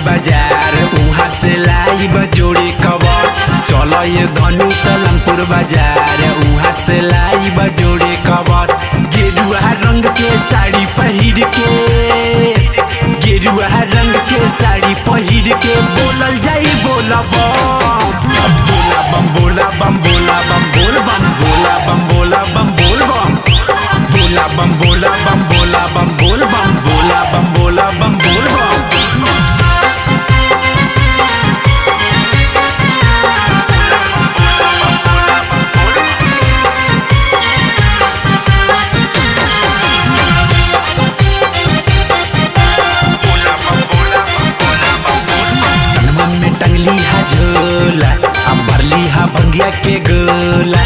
बाजार उहाँ से लाई बजोड़ी कवर। चलो ये धनु सलमपुर बाजार उहाँ से लाई बजोड़ी कवर। गेरुआ रंग के साड़ी पहिर के, गेरुआ रंग के साड़ी पहिर के बोलल जाई बोला बम बोला बम बोला बम बोल बम बोला बम बोला बम बोल बम बोला बम बोला बम बोला बम बोल बम बोला बम बोला बम बोल बम। टंगली हा झोला अब भरली हा भंगिया के गोला।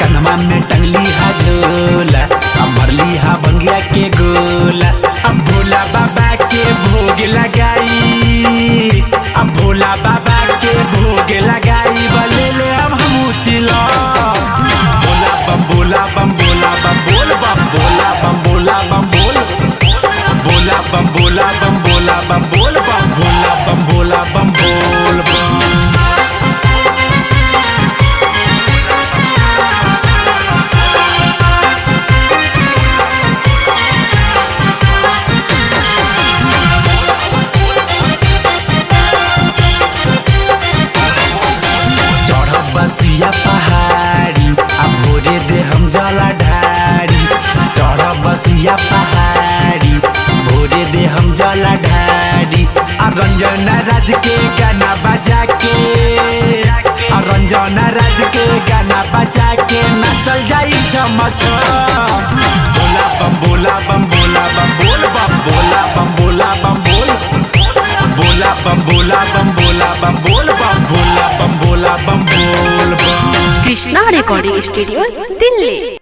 कन्हवा में टंगली हा झोला अब भरली हा भंगिया के गोला। अब भोला बाबा के भोग लगाई, अब भोला बाबा के भोग लगाई बले ले अब हम चिला। बोला बम बोला बम बोला बम बोल बम बोला बम बोला बम बोल बोला बम बोला बम बोला बम बोल बम बोला बम बोला बम बोल बम। बसिया पहाड़ी अब भोरे दे हम जला ढारी। चढ़ बसिया पहाड़ी भोरे दे हम जला ढारी। रंजना राज के गाना बजा के, रंजना राज के गाना बजा के नाचल जाई छम छम। बोला बम बोला बम बोला बम बोल बम बोला बम बोला बम बोल बोला बम बोला बम बोला बम बोल बम बोला बम बोला बम बोल बम। Krishna recording studio Delhi.